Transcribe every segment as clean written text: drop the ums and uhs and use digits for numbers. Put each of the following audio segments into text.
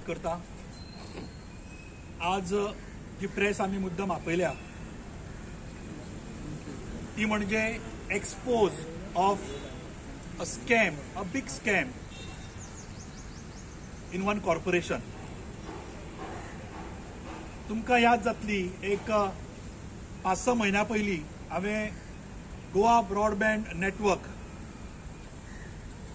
करता। आज जी प्रेस आम्ही मुद्दम आपयल्या ती म्हणजे expose of a scam, a big scam in one corporation. तुमकां याद जातली एक 5-6 म्हयन्या पयलीं हांवें गोवा ब्रॉडबँड नेटवर्क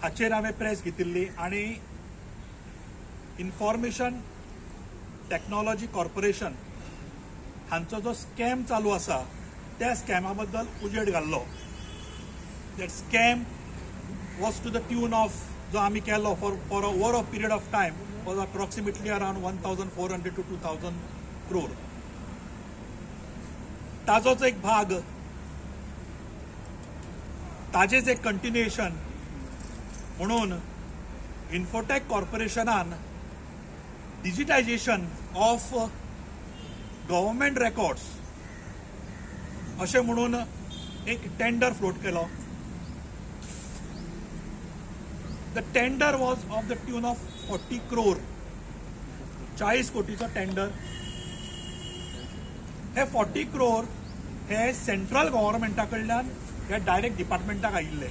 हाचेर हांवें प्रेस घेतिल्ली आनी इन्फॉर्मेशन टेक्नॉलॉजी कॉर्पोरेशन हांचो जो स्कॅम चालू आसा त्या स्कॅमा बद्दल उजेड घाल्लो। That scam was to the tune of जो आमी केलो for a over of period of time was approximately around 1400 to 2000 crore। ताजोच एक भाग, ताजेच एक कंटिन्युएशन म्हणून इन्फोटेक कॉर्पोरेशनान डिजिटायझेशन ऑफ गव्हर्नमेंट रेकॉर्ड्स अशें म्हणून एक टेंडर फ्लोट केलो। The tender was of the tune of 40 crore, 40 कोटीचो टेंडर। हे 40 crore हे सेंट्रल गव्हर्नमेंटा कडल्यान हे डायरेक्ट डिपार्टमेंटाक आयिल्ले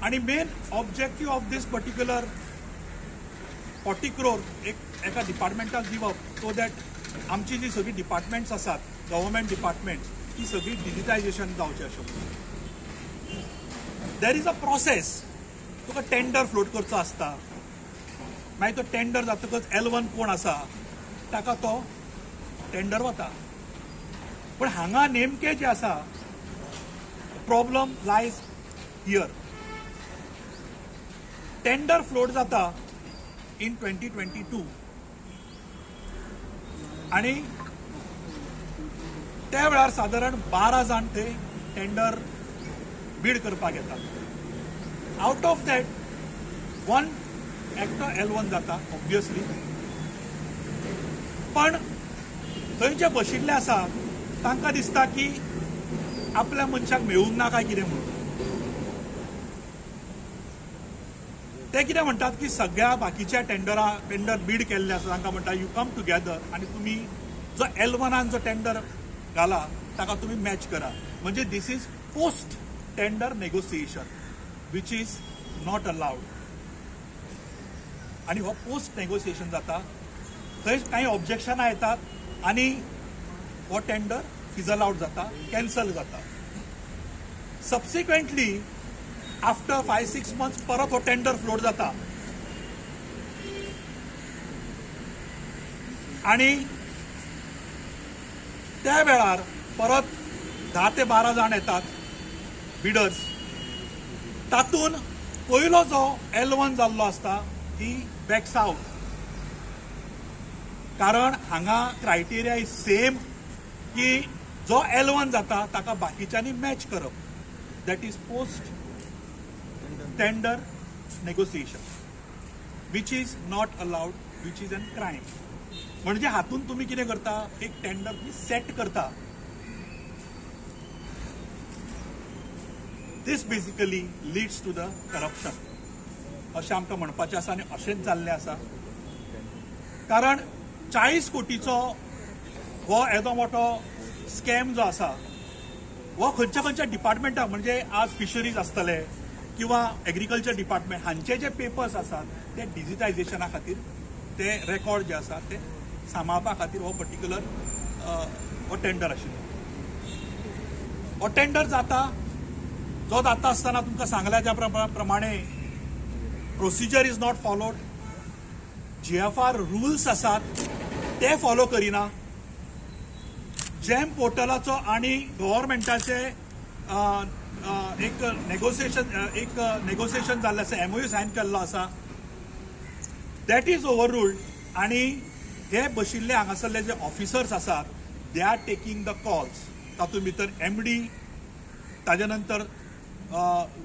आणि main objective of this particular 40 crore एका डिपार्टमेंटाक दिवप सो दॅट आमची जी सगळी डिपार्टमेंट्स आसात गव्हर्नमेंट डिपार्टमेंट्स ती सगळी डिजिटायझेशन जावचें अशें। There is a process, Tuka tender float करचो आसता, मागीर तो टेंडर जातकच L1 कोण आसा ताका तो टेंडर वता। पण हांगा नेमके जे आसा problem lies here. Tender float जाता इन 2022 आणि त्या वेळार साधारण 12 जाण ते टेंडर बीड करपाक येतात। आउट ऑफ दॅट वन एकटो L1 जाता ऑब्वियसली, पण थंय जे बशिल्ले आसा तांकां दिसता की आपल्या मनशाक मेळूंक ना काय कितें म्हणून। ते कितें म्हणटात की सगळ्या बाकीच्या टेंडर बीड केल्ले आसा तांकां म्हणटा यू कम टुगेदर आणि तुम्ही जो L1 जो टेंडर घाला ताका तुम्ही मॅच करा। म्हणजे this is post tender negotiation which is not allowed. आणि हो पोस्ट नेगोसिएशन जाता, थंय काही ऑब्जेक्शनां येतात आणि हो टेंडर फिजल आउट जाता, कॅन्सल जाता। सबसिक्वेंटली आफ्टर 5-6 months परत हो टेंडर फ्लोट जाता आणि त्या वेळार परत 10 ते 12 जाण येतात बिडर्स। तातून पयलो जो L1 जाल्लो आसता ती बॅक्स आउट, कारण हांगा क्रायटेरिया इज सेम की जो L1 जाता ताका बाकीच्यांनी मॅच करप। That is post tender negotiation which is not allowed, which is an crime. म्हणजे हातून तुम्ही कितें करता, एक टेंडर सेट करता। This basically leads to the corruption अशें आमकां म्हणपाचें आसा आनी अशेंच जाल्लें आसा। कारण 40 कोटीचो हो येदो मोठो स्कॅम जो आसा हो खंयच्या डिपार्टमेंटाक, म्हणजे आज फिशरीज आसतले किंवा एग्रीकल्चर डिपार्टमेंट हांचे जे पेपर्स आसात ते डिजिटायझेशना खातीर ते रेकॉर्ड जे आसा ते सांबाळपा खातीर हो पर्टिक्युलर हो टेंडर आशिल्लो। हो टेंडर जाता आसतना तुमकां सांगल्या त्या प्रमाणे procedure is not followed. GFR rules आसात ते फॉलो करिना। जेम पोर्टलाचो आणि गव्हर्नमेंटाचे एक नेगोसिएशन जाल्लें आसा, MOU सायन केल्लो आसा, दॅट इज ओवर रूल्ड। आणि हे बशिल्ले हांगासरले जे ऑफिसर्स आसात they are taking the calls. तातूंत भितर MD, ताजे नंतर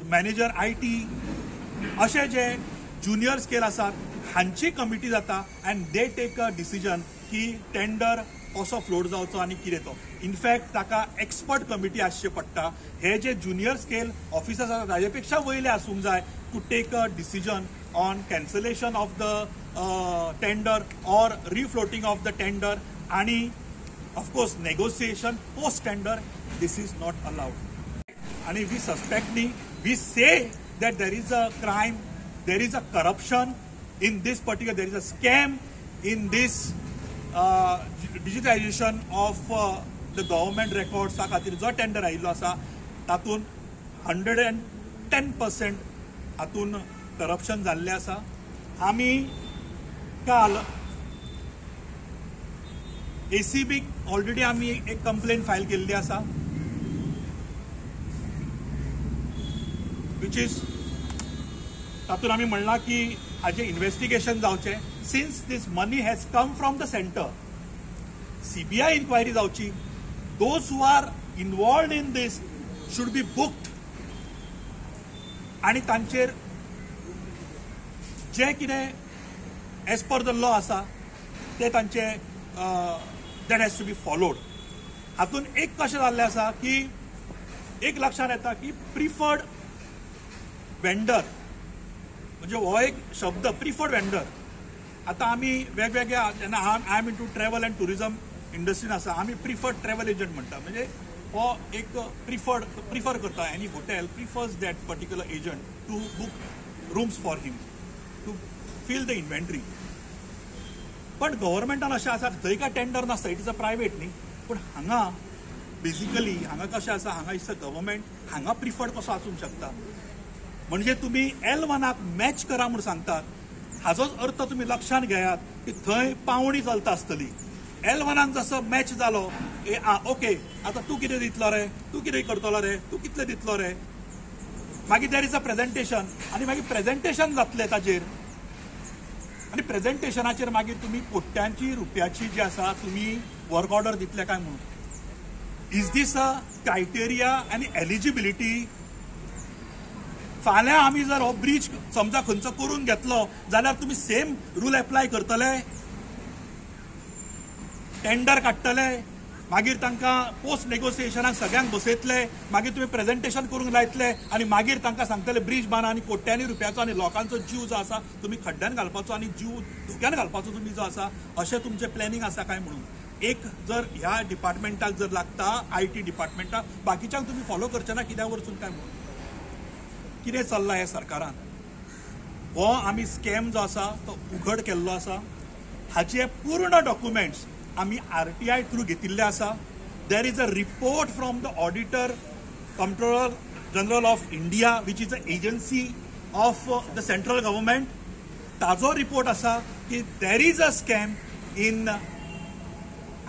मॅनेजर IT अशे जे ज्युनियर स्केल आसात हांची कमिटी जाता and they take a decision की टेंडर कसो फ्लोट जावचो आनी कितें तो। इनफॅक्ट ताका एक्सपर्ट कमिटी आसचे पडटा। हे जे ज्युनियर स्केल ऑफिसर्स आसात ताजे पेक्षा वयले आसूंक जाय to take a decision on cancellation of the tender or refloating of the tender, and of course negotiation post tender. This is not allowed. And we suspect, we say that there is a crime, there is a corruption in this particular, there is a scam in this digitization of the government records. ता खातीर जो tender आयिल्लो आसा तातून 110% हातून corruption जाल्लें आसा. आमी काल ACB ऑलरेडी आमी एक कंप्लेन फायल केल्ली आसा, which is तातून आमी म्हणला की हाजे इन्व्हेस्टिगेशन जावचे. Since this money has come from the centre, CBI inquiry जावची. Those who are involved in this should be booked आणि तांचेर जे कितें एज पर द लॉ आसा ते तांचे that has to be followed. हातून एक कशें जाल्लें आसा की एक लक्षात येता की प्रिफर्ड वेंडर म्हणजे हो एक शब्द प्रिफर्ड वेंडर. आता आमी वेगवेगळ्या जेन्ना I am into travel and tourism इंडस्ट्रीन आसा, आमी प्रिफर्ड ट्रॅव्हल एजंट म्हणटा. म्हणजे हो एक प्रिफर करता, any hotel prefers that particular agent to book rooms for him to feel the inventory. पण गव्हर्मेंटान अशें आसा थंय काय टेंडर नासता, इट इज अ प्रायवेट न्ही. पूण हांगा बेसिकली हांगा कशें आसा, हांगा इज द गव्हर्मेंट, हांगा प्रिफर्ड कसो आसूंक शकता. म्हणजे तुम्ही L1 मॅच करा म्हणून सांगतात, हाजोच अर्थ तुम्ही लक्षात घेयात की थंय पावणी चलता आसतली. L1 जसो मॅच जालो, ओके आता तू कितें दितलो रे, तू कितें करतलो रे, तू कितले दितलो रे. मागीर देर इज अ प्रेझेंटेशन आनी मागीर प्रेझेंटेशन जातलें ताचेर, आनी प्रेझेंटेशनाचेर मागीर तुम्ही कोट्यांची रुपयाची जी आसा तुम्ही वर्क ऑर्डर दितले काय म्हणून. इज दीस अ क्रायटेरिया आनी एलिजिबिलिटी. फाल्यां आमी जर हो ब्रीज समजा खंयचो करून घेतलो जाल्यार तुम्ही सेम रूल एप्लाय करतले, टेंडर काडटले, मागीर तांकां पोस्ट नेगोसिएशनाक सगळ्यांक बसयतले, मागीर तुम्ही प्रेझेंटेशन करूंक लायतले आनी मागीर तांकां सांगतले ब्रीज बांदा आनी कोट्यांनी रुपयाचो आनी लोकांचो जीव जो आसा तुम्ही खड्ड्यान घालपाचो आनी जीव धोक्यान घालपाचो तुम्ही जो आसा, अशें तुमचें प्लॅनिंग आसा काय म्हणून. एक जर ह्या डिपार्टमेंटाक जर लागता, IT डिपार्टमेंटाक, बाकीच्यांक तुम्ही फॉलो करचे ना कित्याक वरसून काय म्हणून. कितें चल्लां ह्या सरकारान. हो आमी स्कॅम जो आसा तो उघड केल्लो आसा. हाचे पूर्ण डॉक्युमेंट्स आमी RTI थ्रू घेतिल्ले आसा. There is a report from the auditor controller general of India, which is a agency of the central government. ताजो रिपोर्ट आसा की there is a scam in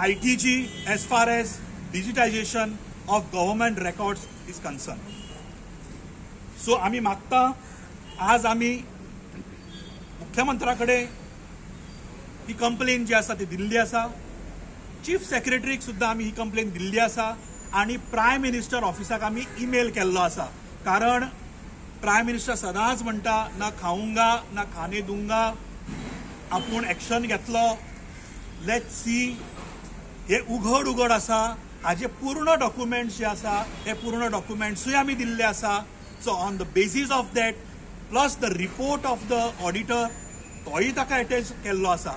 ITG as far as digitisation of government records is concern. So आमी मागता, आज आमी मुख्यमंत्र्याकडे ही complain जी आसा ती दिल्ली आसा. चीफ सेक्रेटरीक सुद्धा आमी ही कंप्लेन दिल्ली आसा आणि प्रायम मिनिस्टर ऑफिसाक आमी ईमेल केल्लो आसा. कारण प्रायम मिनिस्टर सदांच म्हणटा ना खाऊंगा ना खाने दूंगा, आपूण एक्शन घेतलो, लेट्स सी. हे उघड आसा. हाजे पूर्ण डॉक्युमेंट्स जे आसा हे पूर्ण डॉक्युमेंट्सूय आमी दिल्ले आसा. So on the basis of that, plus the report of the auditor, तोय ताका अटॅच केल्लो आसा.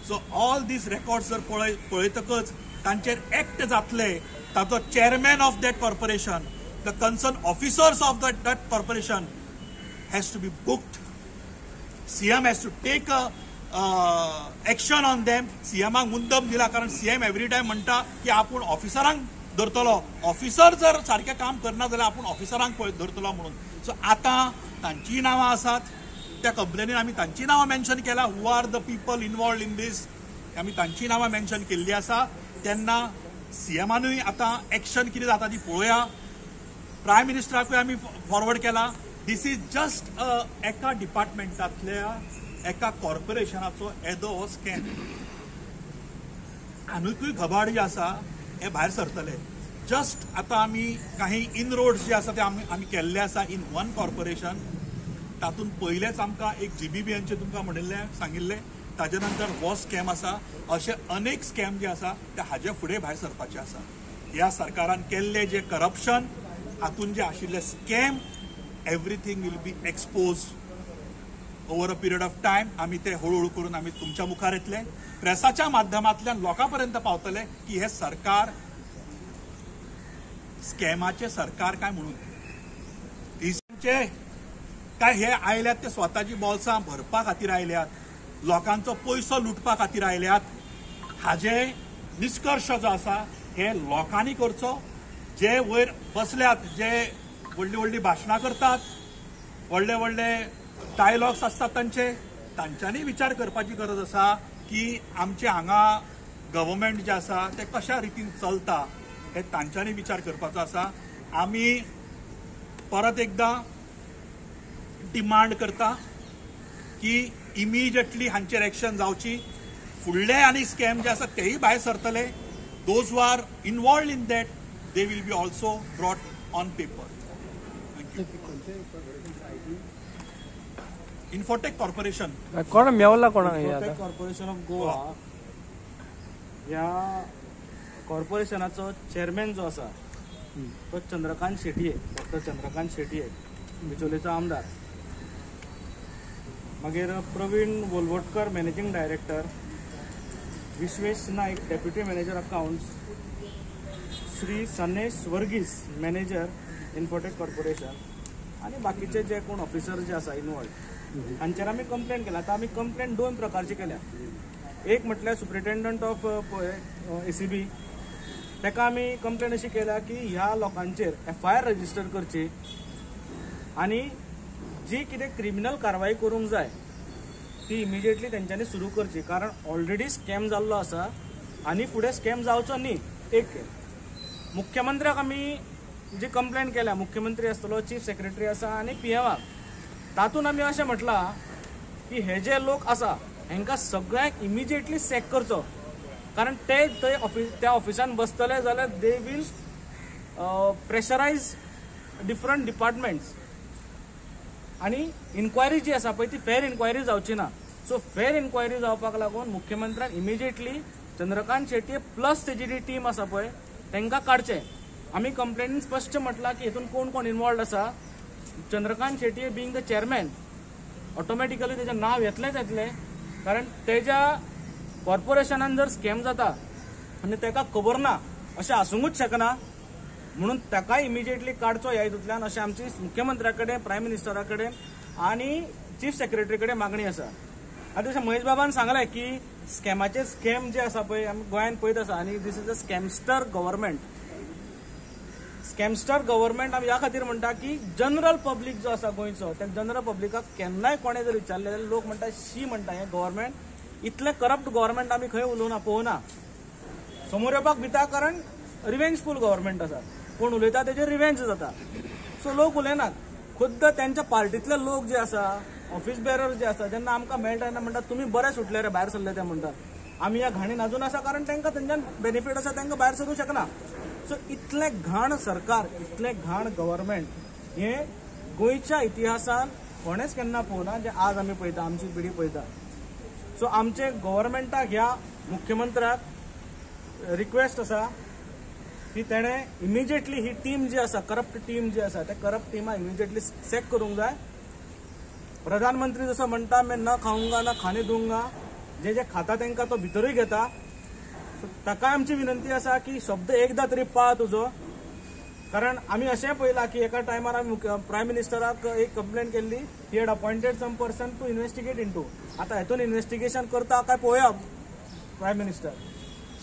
सो ऑल दीस रेकॉर्ड्स जर पळयतकच तांचेर एक्ट जातले, ताचो chairman of that corporation, the concern officers of that corporation has to be booked. CM has to take action on them. CMाक मुद्दम दिला, कारण CM एवरी टायम म्हणटा की आपूण ऑफिसरांक धरतलो, ऑफिसर जर सारकें काम करना जाल्यार आपूण ऑफिसरांक धरतलो म्हणून. सो आतां तांचीं नांवां आसात, त्या कंप्लेनीन आमी तांचीं नांवां मेन्शन केला, who are the people involved in this, आमी तांचीं नांवां मेन्शन केल्लीं आसा. तेन्ना CMानूय आतां एक्शन कितें जाता ती पळोवया. प्रायम मिनिस्टराकूय आमी फॉरवर्ड केला. दीस इज जस्ट एका डिपार्टमेंटांतल्या एका कॉर्पोरेशनाचो येदो हो स्कॅम. आनीकूय घबाड जे आसा हे भायर सरतले. जस्ट आतां आमी काही इनरोड्स जे आसा ते आमी केल्ले आसा इन वन कॉर्पोरेशन. तातूंत पयलेच आमकां एक GBBंचे तुमकां म्हणिल्लें सांगिल्लें, ताजे नंतर हो स्कॅम आसा. अशे अनेक स्कॅम जे आसा ते हाजे फुडें भायर सरपाचे आसा. ह्या सरकारान केल्ले जे करप्शन, हातून जे आशिल्ले scam, everything will be expose over a period of time आम्ही ते हळूहळू करून आम्ही तुमच्या मुखार येतले, प्रेसाच्या माध्यमांतल्यान लोकांपर्यंत पावतले की हे सरकार स्कॅमाचे सरकार काय म्हणून. काय हे आयल्यात ते स्वताची बॉल्सां भरपा खातीर आयल्यात, लोकांचो पयसो लुटपा खातीर आयल्यात. हाजे निष्कर्श जो आसा हे लोकांनी करचो. जे वयर बसल्यात, जे व्हडली व्हडली भाशणां करतात, व्हडले व्हडले डायलॉग्स असतात तांच्यांनी विचार करपाची गरज आसा की आमचे हांगा गव्हर्मेंट जे आसा ते कशा रितीन चलता हे तांच्यांनी विचार करपाचो आसा. आमी परत एकदा डिमांड करता की इमिजिएटली हांचेर एक्शन जावची. फुडले आनी स्कॅम जे आसा तेही भायर सरतले. Those who are involved in that they will be also brought on paper. Infotech corporation कोण मेवला कोणाक इन्फोटेक कॉर्पोरेशन ऑफ गोवा ह्या कॉर्पोरेशनाचो चेअरमॅन जो आसा तो चंद्रकांत शेटये, डॉक्टर चंद्रकांत शेटये, बिचोलेचो आमदार. मागीर Pravin Volvatkar managing director, Vishwesh Naik deputy manager accounts, Shri Sanesh Varghese manager infotech corporation आणि बाकीचे जे कोण ऑफिसर जे आसा इन्वॉल्ड हांचेर आमी कंप्लेंट केला. आता आमी कंप्लेंट दोन प्रकारची केल्या. एक म्हटल्यार सुप्रिटेंडंट ऑफ ACB ताका आमी कंप्लेंट अशी केल्या की ह्या लोकांचेर FIR रजिस्टर करची आणि जी कितें क्रिमिनल कारवाई करूंक जाय ती इमिजिएटली तेंच्यांनी सुरू करची. कारण ऑलरेडी स्कॅम जाल्लो आसा आणि फुडें स्कॅम जावचो न्ही. एक मुख्यमंत्र्याक आमी जी कंप्लेंट केल्या, मुख्यमंत्री आसतलो, चीफ सेक्रेटरी आसा आणि PM तातूंत आमी अशें म्हटलां की हे जे लोक आसा हांकां सगळ्यांक इमिजिएटली सॅक करचो. कारण ते थंय त्या ऑफिसान बसतले जाल्यार they will pressurise different departments आणि इन्क्वायरी जी आसा पळय ती फेर इन्क्वायरी जावची ना. सो फेर इन्क्वायरी जावपाक लागून मुख्यमंत्र्यान इमिजिएटली चंद्रकांत शेटये प्लस तेजी जी टीम आसा पळय तांकां काडचें. आमी कंप्लेनीन स्पश्ट म्हटलां की हितून कोण कोण इन्वॉल्ड आसा. Chandrakant Shetye being the chairman automatically तेजें नांव येतलेंच येतलें. कारण तेज्या कॉर्पोरेशनान जर स्कॅम जाता आनी ताका खबर ना अशें आसूंकूच शकना. म्हणून ताका इमिजिएटली काडचो ह्या हितूंतल्यान अशें आमची मुख्यमंत्र्या कडेन, प्रायम मिनिस्टरा कडेन आनी चीफ सेक्रेटरी कडेन मागणी आसा. आतां जशें महेश बाबान सांगलें की स्कॅमाचे स्कॅम जे आसा पळय आमी गोंयांत पळयत आसा आनी this is a scamster government. Scamster government आमी ह्या खातीर म्हणटा की जनरल पब्लीक जो आसा गोंयचो त्या जनरल पब्लिकाक केन्नाय कोणें जर विचारलें जाल्यार लोक म्हणटा शी म्हणटा हें गव्हर्मेंट, इतलें करप्ट गव्हर्मेंट आमी खंय उलोवना पळोवना. समोर येवपाक भिता कारण रिवेंजफूल गव्हर्मेंट आसा. कोण उलयता तेजेर रिवेंज जाता. सो लोक उलयनात. खुद्द त्यांच्या पार्टीतले लोक जे आसा, ऑफिस बेरर जे आसा, जेन्ना आमकां मेळटा तेन्ना म्हणटात तुमी बरे सुटले रे भायर सरले ते म्हणटात. आमी ह्या घाणीन अजून आसा कारण तांकां थंयच्यान बेनिफीट आसा तांकां भायर सरूंक शकना. सो इतलें घाण सरकार, इतलें घाण गव्हर्मेंट हें गोंयच्या इतिहासान कोणेच केन्ना पळोवना जे आज आमी पळयता, आमची पिढी पळयता. सो आमचे गव्हर्मेंटाक ह्या मुख्यमंत्र्याक रिक्वेस्ट आसा की तेणें इमिजिएटली ही टीम जी आसा, करप्ट टीम जी आसा, त्या करप्ट टिमाक इमिजिएटली सॅक करूंक जाय. प्रधानमंत्री जसो म्हणटा मैं न खाऊंगा न खाने दूंगा, जे जे खाता तांकां तो भितरूय घेता. सो ताका आमची विनंती आसा की शब्द एकदा तरी पाळ तुजो. कारण आमी अशें पळयलां की एका टायमार आमी प्रायम मिनिस्टराक एक कंप्लेंट केल्ली, he had appointed some person to investigate into. आतां हेतून इन्व्हेस्टिगेशन करता काय पळोवया प्रायम मिनिस्टर.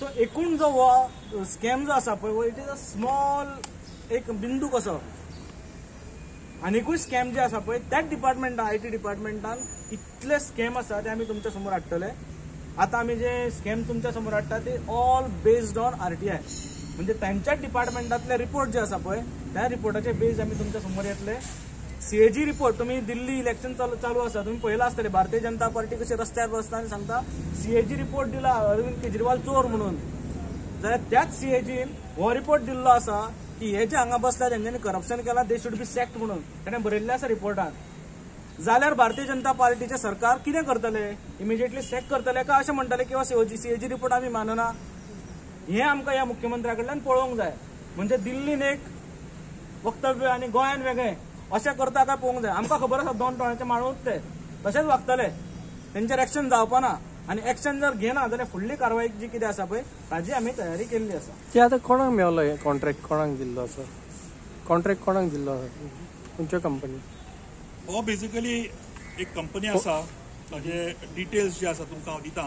सो एकूण जो हो स्कॅम जो आसा पळय इट इज अ स्मॉल एक बिंदू कसो. आनीकूय स्कॅम जे आसा पळय त्याच डिपार्टमेंटान, IT डिपार्टमेंटान इतले स्कॅम आसा ते आमी तुमच्या समोर हाडटले. आतां आमी जे स्कॅम तुमच्या समोर हाडटा ते ऑल बेस्ड ऑन RTI. म्हणजे त्यांच्याच डिपार्टमेंटातले रिपोर्ट जे आसा पळय त्या रिपोर्टाचे बेस आमी तुमच्या समोर येतले. CAG रिपोर्ट, तुम्ही दिल्ली इलेक्शन चालू आसा, तुम्ही पळयलां आसतलें भारतीय जनता पार्टी कशी रस्त्यार बसता आनी सांगता CAG रिपोर्ट दिला अरविंद केजरीवाल चोर म्हणून. जाल्यार त्याच CAGन हो रिपोर्ट दिल्लो आसा की हे जे हांगा बसला तेंच्यांनी करप्शन केला, दे शुड बी सॅक्ट म्हणून ताणें बरयल्लें आसा रिपोर्टान. जाल्यार भारतीय जनता पार्टीचे सरकार कितें करतले? इमिजिएटली सॅक करतले काय अशें म्हणटले किंवा CAG रिपोर्ट आमी मानना? हें आमकां ह्या मुख्यमंत्र्या कडल्यान पळोवंक जाय. म्हणजे दिल्लीन एक वक्तव्य आनी गोंयान वेगळें अशें करता काय पळोवंक जाय. आमकां खबर आसा 2 टोळ्याचे माळूच ते तशेंच वागतले, तेंचेर एक्शन जावपा ना आनी एक्शन जर घेना जाल्यार फुडली कारवाई जी कितें आसा पळय ताजी आमी तयारी केल्ली आसा. ते आतां कोणाक मेळलो हे कॉन्ट्रॅक्ट, कोणाक दिल्लो असो कॉन्ट्रॅक्ट, कोणाक दिल्लो खंयच्या कंपनी? हो बेसिकली एक कंपनी आसा, ताजे डिटेल्स जे आसा तुमकां हांव दिता.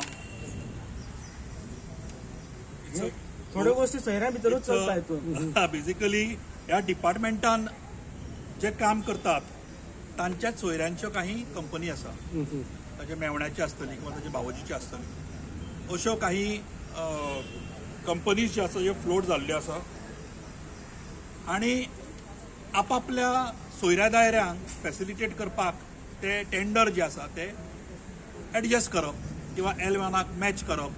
थोड्यो गोष्टी सोयऱ्या भितरूच चलता हितून. बेसिकली ह्या डिपार्टमेंटान जे काम करतात तांच्याच सोयऱ्यांच्यो काही कंपनी आसा, ताचे मेवण्याची आसतली किंवा ताचे भावजीची आसतली, अश्यो काही कंपनीज ज्यो आसा ह्यो फ्लोट जाल्ल्यो आसा आनी आपापल्या सोयऱ्या दायऱ्यांक फॅसिलिटेट करपाक ते टेंडर जे आसा ते एडजस्ट करप किंवा L1 मॅच करप,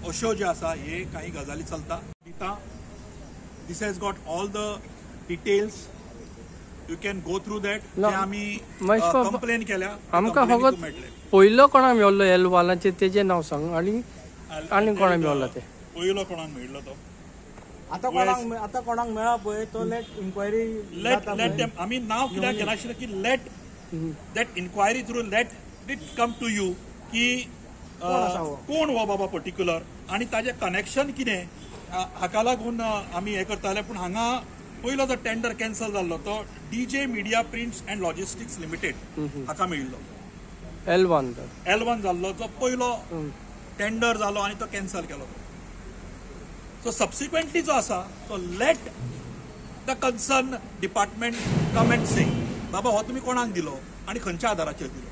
अश्यो ज्यो आसा हे काही गजाली चलता. दिता this has got all the details, you can go through that. जे आमी कंप्लेन केल्या आमकां फकत पयलो कोणाक मेळ्ळो L1 तेजें नांव सांग आनी कोणाक मेळ्ळो ते? पयलो कोणाक मेळ्ळो तो आता कोणाक मेळा पळय तो लेट इन्क्वायरी लेट आमी नाव कित्याक केला आशिल्लें की let that inquiry through let it come to you की कोण हो बाबा पर्टिक्युलर आनी ताजें कनेक्शन कितें, हाका लागून आमी हें करताले. पूण हांगा पयलो जो टेंडर कॅन्सल जाल्लो तो DJ media prints and logistics limited हाका मेळिल्लो. L1 जाल्लो जो पयलो टेंडर जालो आनी तो कॅन्सल केलो. सो सबसिक्वेंटली जो आसा तो let the concern department come and say बाबा हो तुमी कोणाक दिलो आनी खंयच्या आधाराचेर दिलो.